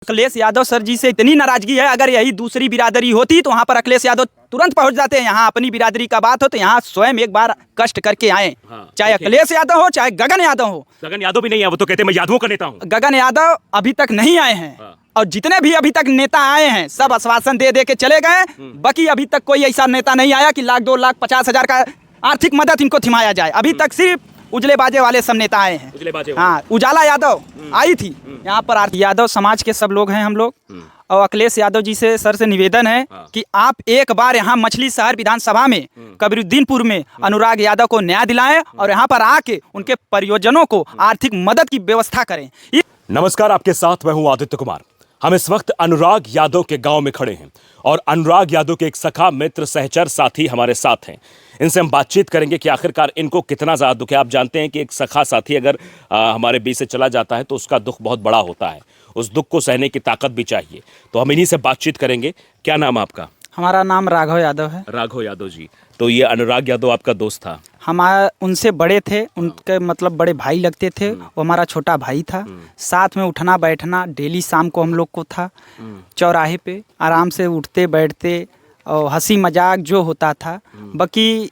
Akhilesh Yadav sir जी से इतनी नाराजगी है, अगर यही दूसरी बिरादरी होती तो वहाँ पर अखिलेश यादव तुरंत पहुँच जाते हैं। यहाँ अपनी बिरादरी का बात हो तो यहाँ स्वयं एक बार कष्ट करके आए। चाहे अखिलेश यादव हो चाहे गगन यादव हो। गगन यादव भी नहीं है, वो तो कहते हैं मैं यादवों का नेता हूँ। गगन यादव अभी तक नहीं आए हैं और जितने भी अभी तक नेता आए हैं सब आश्वासन दे दे के चले गए। बाकी अभी तक कोई ऐसा नेता नहीं आया कि 1,00,000 2,50,000 का आर्थिक मदद इनको थिमाया जाए। अभी तक सिर्फ उजले बाजे वाले सब नेता आए हैं। हाँ, उजाला यादव आई थी यहाँ पर। यादव समाज के सब लोग हैं हम लोग, और अखिलेश यादव जी से सर से निवेदन है कि आप एक बार यहाँ मछली शहर विधानसभा में कबीरुद्दीनपुर में अनुराग यादव को न्याय दिलाएं और यहाँ पर आके उनके परियोजनों को आर्थिक मदद की व्यवस्था करें। नमस्कार, आपके साथ मैं हूँ आदित्य कुमार। हम इस वक्त अनुराग यादव के गांव में खड़े हैं और अनुराग यादव के एक सखा मित्र सहचर साथी हमारे साथ हैं। इनसे हम बातचीत करेंगे कि आखिरकार इनको कितना ज़्यादा दुख है। आप जानते हैं कि एक सखा साथी अगर हमारे बीच से चला जाता है तो उसका दुख बहुत बड़ा होता है। उस दुख को सहने की ताकत भी चाहिए, तो हम इन्हीं से बातचीत करेंगे। क्या नाम है आपका? हमारा नाम राघव यादव है। राघव यादव जी, तो ये अनुराग यादव आपका दोस्त था? हमारा उनसे बड़े थे, उनके मतलब बड़े भाई लगते थे। वो हमारा छोटा भाई था। साथ में उठना बैठना डेली शाम को हम लोग को था। चौराहे पे आराम से उठते बैठते और हंसी मजाक जो होता था। बाकी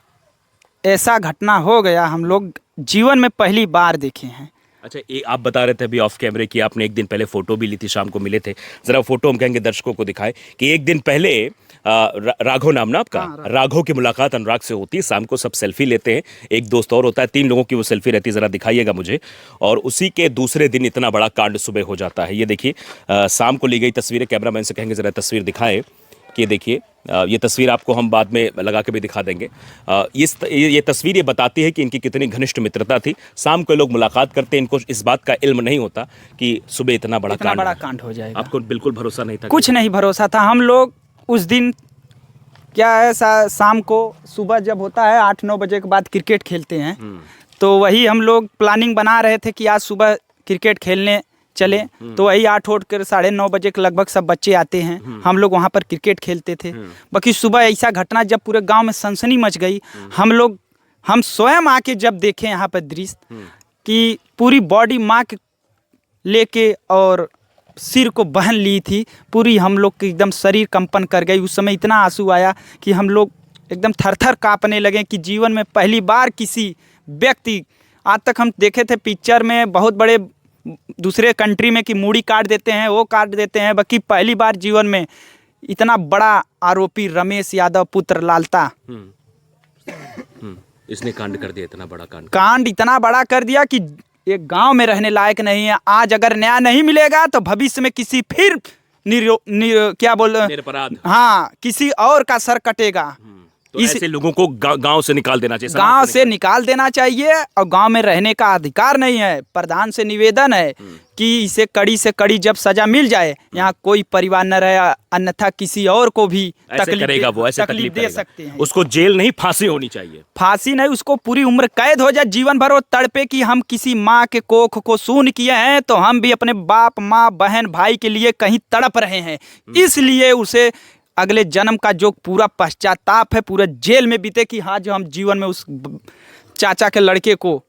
ऐसा घटना हो गया हम लोग जीवन में पहली बार देखे हैं। अच्छा, ये आप बता रहे थे अभी ऑफ कैमरे कि आपने एक दिन पहले फोटो भी ली थी, शाम को मिले थे। जरा फोटो हम कहेंगे दर्शकों को दिखाएं कि एक दिन पहले राघव नाम ना आपका, राघव की मुलाकात अनुराग से होती है। शाम को सब सेल्फी लेते हैं, एक दोस्त और होता है, 3 लोगों की वो सेल्फी रहती है। जरा दिखाइएगा मुझे। और उसी के दूसरे दिन इतना बड़ा कांड सुबह हो जाता है। ये देखिए शाम को ली गई तस्वीरें, कैमरामैन से कहेंगे जरा तस्वीर दिखाएं कि देखिए ये तस्वीर आपको हम बाद में लगा के भी दिखा देंगे। ये तस्वीर ये बताती है कि इनकी कितनी घनिष्ठ मित्रता थी। शाम को लोग मुलाकात करते हैं, इनको इस बात का इल्म नहीं होता कि सुबह इतना बड़ा कांड हो जाएगा। आपको बिल्कुल भरोसा नहीं था? कुछ नहीं भरोसा था। हम लोग उस दिन क्या है, शाम को सुबह जब होता है 8-9 बजे के बाद क्रिकेट खेलते हैं, तो वही हम लोग प्लानिंग बना रहे थे कि आज सुबह क्रिकेट खेलने चले। तो वही 8 कर 9:30 बजे के लगभग सब बच्चे आते हैं। हम लोग वहाँ पर क्रिकेट खेलते थे। बाकी सुबह ऐसा घटना जब पूरे गांव में सनसनी मच गई। हम स्वयं आके जब देखे यहाँ पर दृश्य कि पूरी बॉडी माँ के लेके और सिर को बहन ली थी पूरी, हम लोग के एकदम शरीर कंपन कर गई। उस समय इतना आंसू आया कि हम लोग एकदम थर-थर कांपने लगे कि जीवन में पहली बार किसी व्यक्ति, आज तक हम देखे थे पिक्चर में बहुत बड़े दूसरे कंट्री में कि मूड़ी काट देते हैं, वो काट देते हैं, बाकी पहली बार जीवन में इतना बड़ा आरोपी रमेश यादव पुत्र लालता इसने कांड कर दिया। कांड इतना बड़ा कर दिया कि एक गांव में रहने लायक नहीं है। आज अगर न्याय नहीं मिलेगा तो भविष्य में किसी फिर निरपराध, हाँ, किसी और का सर कटेगा। तो ऐसे लोगों को गांव से निकाल देना चाहिए। गांव से निकाल देना चाहिए और गांव में रहने का अधिकार नहीं है। प्रधान से निवेदन है कि इसे कड़ी से कड़ी जब सजा मिल जाए, यहाँ कोई परिवार न रहे, अन्यथा किसी और को भी तकलीफ दे सकते हैं। उसको जेल नहीं, फांसी होनी चाहिए। फांसी नहीं, उसको पूरी उम्र कैद हो जाए, जीवन भर वो तड़पे कि हम किसी माँ के कोख को सून किए हैं तो हम भी अपने बाप माँ बहन भाई के लिए कहीं तड़प रहे हैं। इसलिए उसे अगले जन्म का जो पूरा पश्चाताप है पूरे जेल में बीते कि हाँ, जो हम जीवन में उस चाचा के लड़के को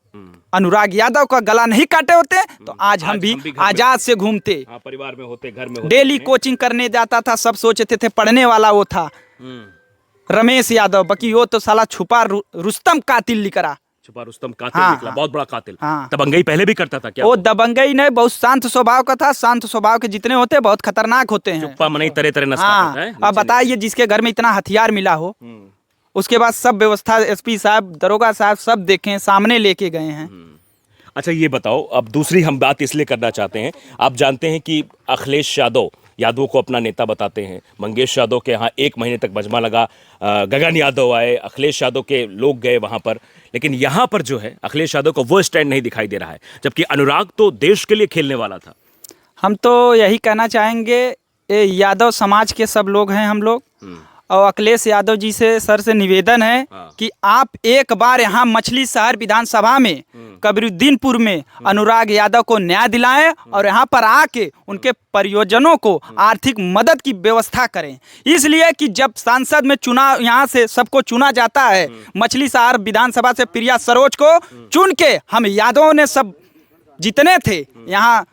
अनुराग यादव का गला नहीं काटे होते तो आज हम भी आजाद से घूमते, परिवार में होते, घर में होते। डेली कोचिंग करने जाता था, सब सोचते थे पढ़ने वाला वो था रमेश यादव। बाकी वो तो साला छुपा रुस्तम कातिल निकला। निकला, बहुत बड़ा कातिल। दबंगई पहले भी करता था क्या? वो दबंगई नहीं, बहुत शांत स्वभाव का था। शांत स्वभाव के जितने होते हैं बहुत खतरनाक होते हैं। अब बताइए जिसके घर में इतना हथियार मिला हो, उसके बाद सब व्यवस्था एसपी साहब, दरोगा साहब सब देखें, सामने लेके गए हैं। अच्छा, ये बताओ, अब दूसरी हम बात इसलिए करना चाहते हैं, आप जानते हैं कि अखिलेश यादव को अपना नेता बताते हैं। मंगेश यादव के यहाँ 1 महीने तक मजमा लगा। गगन यादव आए, अखिलेश यादव के लोग गए वहाँ पर, लेकिन यहाँ पर जो है अखिलेश यादव को वो स्टैंड नहीं दिखाई दे रहा है, जबकि अनुराग तो देश के लिए खेलने वाला था। हम तो यही कहना चाहेंगे, यादव समाज के सब लोग हैं हम लोग, और अखिलेश यादव जी से सर से निवेदन है कि आप एक बार यहाँ मछली शहर विधानसभा में कबीरुद्दीनपुर में अनुराग यादव को न्याय दिलाएं और यहाँ पर आके उनके परियोजनों को आर्थिक मदद की व्यवस्था करें। इसलिए कि जब सांसद में चुनाव यहाँ से सबको चुना जाता है, मछली शहर विधानसभा से प्रिया सरोज को चुन के हम यादवों ने सब जितने थे यहाँ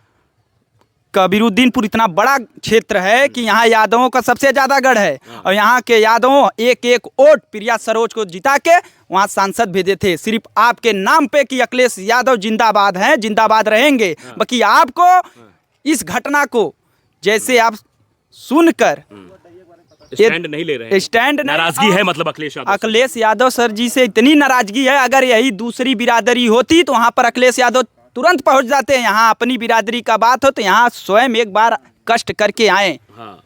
कबीरुद्दीनपुर इतना बड़ा क्षेत्र है कि यहाँ यादवों का सबसे ज़्यादा गढ़ है। और यहाँ के यादवों एक एक वोट प्रिया सरोज को जिता के वहाँ सांसद भेजे थे, सिर्फ आपके नाम पे कि अखिलेश यादव जिंदाबाद हैं, जिंदाबाद रहेंगे। बाकी आपको इस घटना को जैसे आप सुनकर स्टैंड नहीं ले रहे हैं, स्टैंड नाराजगी है मतलब अखिलेश यादव सर जी से इतनी नाराजगी है। अगर यही दूसरी बिरादरी होती तो वहाँ पर अखिलेश यादव तुरंत पहुँच जाते हैं। यहाँ अपनी बिरादरी का बात हो तो यहाँ स्वयं एक बार कष्ट करके आए।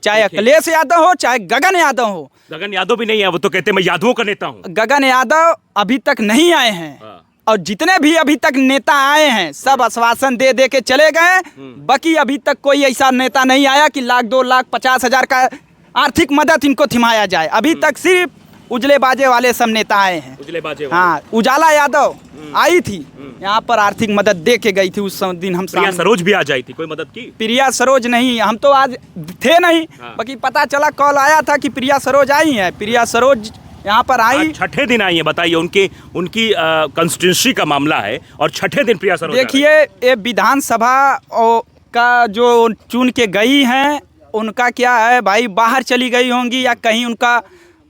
चाहे अखिलेश यादव हो चाहे गगन यादव हो। गगन यादव भी नहीं है, वो तो कहते हैं मैं यादवों का नेता हूँ। गगन यादव अभी तक नहीं आए हैं और जितने भी अभी तक नेता आए हैं सब आश्वासन दे दे के चले गए। बाकी अभी तक कोई ऐसा नेता नहीं आया कि 1 लाख 2 लाख 50,000 का आर्थिक मदद इनको थिमाया जाए। अभी तक सिर्फ उजले बाजे वाले सब नेता आए हैं। उजले बाजे वाले। हाँ, उजाला यादव आई थी यहाँ पर, आर्थिक मदद दे के गई थी। उस दिन हम प्रिया सरोज भी आ जाई थी, कोई मदद की? प्रिया सरोज नहीं, हम तो आज थे नहीं। बाकी पता चला कॉल आया था कि प्रिया सरोज आई है। प्रिया सरोज यहाँ पर आई, छठे दिन आई है। बताइए, उनकी कंस्टिट्यूंसी का मामला है और छठे दिन प्रिया सरोज। देखिए, ये विधानसभा का जो चुन के गई हैं उनका क्या है भाई, बाहर चली गई होंगी या कहीं उनका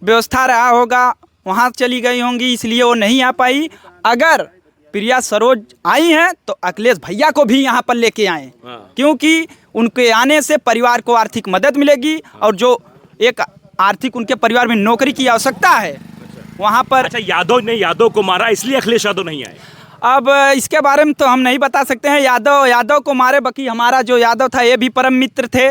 व्यवस्था रहा होगा, वहाँ चली गई होंगी, इसलिए वो नहीं आ पाई। अगर प्रिया सरोज आई हैं तो अखिलेश भैया को भी यहाँ पर लेके आए, क्योंकि उनके आने से परिवार को आर्थिक मदद मिलेगी और जो एक आर्थिक उनके परिवार में नौकरी की आवश्यकता है वहाँ पर। अच्छा, यादव को मारा इसलिए अखिलेश यादव नहीं आए? अब इसके बारे में तो हम नहीं बता सकते हैं। यादव को मारे, बाकी हमारा जो यादव था ये भी परम मित्र थे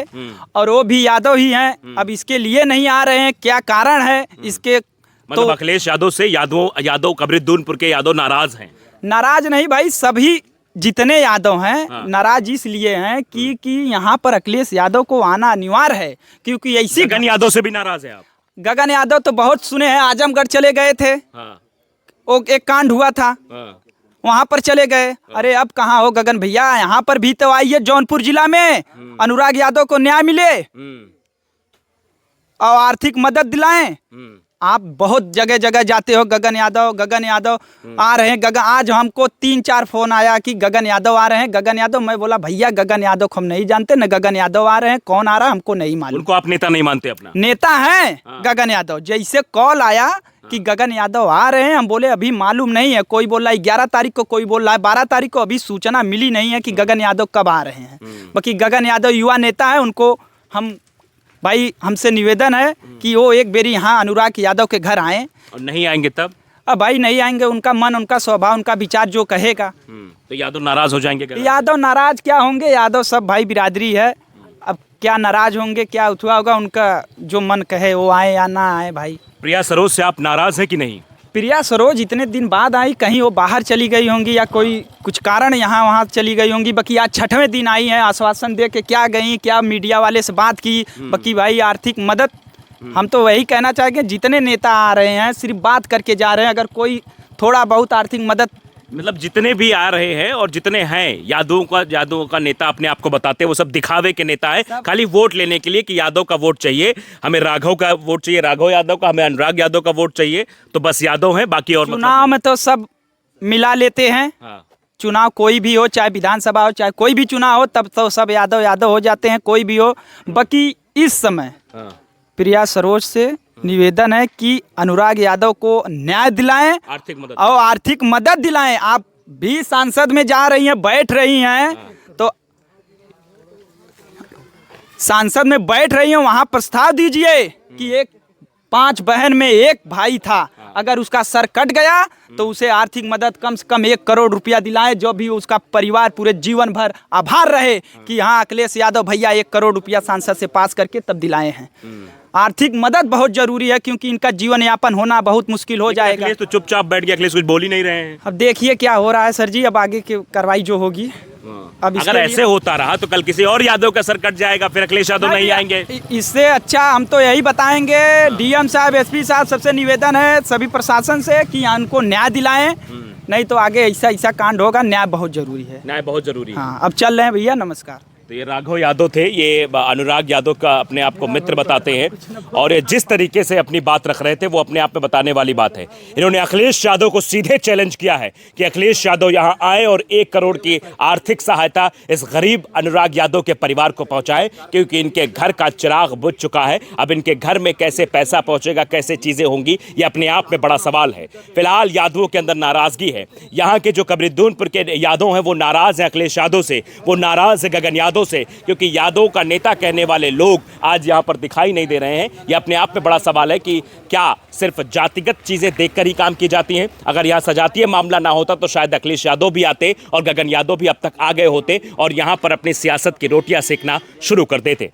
और वो भी यादव ही हैं। अब इसके लिए नहीं आ रहे हैं, क्या कारण है इसके? मतलब तो अखिलेश यादव से यादव कबीरुद्दीनपुर के यादव नाराज हैं? नाराज नहीं भाई, सभी जितने यादव हैं नाराज इसलिए हैं कि यहाँ पर अखिलेश यादव को आना अनिवार्य है, क्योंकि ऐसी। गगन यादव से भी नाराज है आप? गगन यादव तो बहुत सुने हैं, आजमगढ़ चले गए थे। वो एक कांड हुआ था, वहाँ पर चले गए। अरे अब कहाँ हो गगन भैया, यहाँ पर भी तो आइए जौनपुर जिला में, अनुराग यादव को न्याय मिले और आर्थिक मदद दिलाएं। आप बहुत जगह जगह जाते हो, गगन यादव आ रहे हैं। आज हमको 3-4 फोन आया कि गगन यादव आ रहे हैं, गगन यादव। मैं बोला भैया गगन यादव को हम नहीं जानते, न गगन यादव आ रहे हैं, कौन आ रहा है हमको नहीं मालूम। उनको आप नेता नहीं मानते अपना? नेता है गगन यादव। जैसे कॉल आया कि गगन यादव आ रहे हैं, हम बोले अभी मालूम नहीं है। कोई बोल रहा है 11 तारीख को, कोई बोल रहा है 12 तारीख को। अभी सूचना मिली नहीं है कि गगन यादव कब आ रहे हैं। बाकी गगन यादव युवा नेता है, उनको हम भाई हमसे निवेदन है कि वो एक बेरी यहाँ अनुराग यादव के घर आएँ। और नहीं आएंगे तब? अब भाई नहीं आएंगे, उनका मन, उनका स्वभाव, उनका विचार जो कहेगा। तो यादव नाराज हो जाएंगे? यादव नाराज क्या होंगे, यादव सब भाई बिरादरी है। अब क्या नाराज होंगे, क्या हुआ होगा, उनका जो मन कहे वो आए या ना आए भाई। प्रिया सरोज से आप नाराज हैं कि नहीं? प्रिया सरोज इतने दिन बाद आई, कहीं वो बाहर चली गई होंगी या कोई कुछ कारण यहाँ वहाँ चली गई होंगी। बाकी आज छठवें दिन आई हैं, आश्वासन दे के क्या गई, क्या मीडिया वाले से बात की। बाकी भाई आर्थिक मदद, हम तो वही कहना चाहेंगे, जितने नेता आ रहे हैं सिर्फ बात करके जा रहे हैं। अगर कोई थोड़ा बहुत आर्थिक मदद, मतलब जितने भी आ रहे हैं और जितने हैं यादवों का नेता अपने आप को बताते हैं, वो सब दिखावे के नेता है, खाली वोट लेने के लिए कि यादव का वोट चाहिए, हमें राघव का वोट चाहिए, राघव यादव का, हमें अनुराग यादव का वोट चाहिए, तो बस यादव हैं, बाकी और चुनाव में तो सब मिला लेते हैं। चुनाव कोई भी हो, चाहे विधानसभा हो, चाहे कोई भी चुनाव हो, तब तो सब यादव हो जाते हैं, कोई भी हो। बाकी इस समय प्रिया सरोज से निवेदन है कि अनुराग यादव को न्याय दिलाएं, आर्थिक मदद और आर्थिक मदद दिलाएं। आप भी सांसद में जा रही हैं, बैठ रही हैं, तो सांसद में बैठ रही हैं, वहां प्रस्ताव दीजिए कि एक 5 बहन में एक भाई था, अगर उसका सर कट गया तो उसे आर्थिक मदद कम से कम 1 करोड़ रुपया दिलाएं, जो भी उसका परिवार पूरे जीवन भर आभार रहे कि हाँ अखिलेश यादव भैया 1 करोड़ रुपया सांसद से पास करके तब दिलाए हैं। आर्थिक मदद बहुत जरूरी है, क्योंकि इनका जीवन यापन होना बहुत मुश्किल हो जाएगा। अखिलेश तो चुपचाप बैठ गया, अखिलेश कुछ बोल ही नहीं रहे हैं। अब देखिए क्या हो रहा है सर जी, अब आगे की कार्रवाई जो होगी। अब अगर ऐसे होता रहा तो कल किसी और यादव का सर कट जाएगा, फिर अखिलेश यादव नहीं आएंगे। इससे अच्छा हम तो यही बताएंगे, डीएम साहब, एसपी साहब, सबसे निवेदन है सभी प्रशासन से कि उनको न्याय दिलाएं, नहीं तो आगे ऐसा कांड होगा। न्याय बहुत जरूरी है, न्याय बहुत जरूरी है। हाँ, अब चल रहे हैं भैया, नमस्कार। तो ये राघव यादव थे, ये अनुराग यादव का अपने आप को मित्र बताते हैं, और ये जिस तरीके से अपनी बात रख रहे थे वो अपने आप में बताने वाली बात है। इन्होंने अखिलेश यादव को सीधे चैलेंज किया है कि अखिलेश यादव यहाँ आए और 1 करोड़ की आर्थिक सहायता इस गरीब अनुराग यादव के परिवार को पहुंचाए, क्योंकि इनके घर का चिराग बुझ चुका है। अब इनके घर में कैसे पैसा पहुंचेगा, कैसे चीजें होंगी, ये अपने आप में बड़ा सवाल है। फिलहाल यादवों के अंदर नाराजगी है। यहाँ के जो कबरीदूनपुर के यादव हैं वो नाराज हैं अखिलेश यादव से, वो नाराज है गगन यादव से, क्योंकि यादव का नेता कहने वाले लोग आज यहाँ पर दिखाई नहीं दे रहे हैं। ये अपने आप में बड़ा सवाल है कि क्या सिर्फ जातिगत चीजें देखकर ही काम की जाती हैं? अगर यहाँ सजातीय मामला ना होता तो शायद अखिलेश यादव भी आते और गगन यादव भी अब तक आ गए होते और यहाँ पर अपनी सियासत की रोटियां सेकना शुरू कर देते।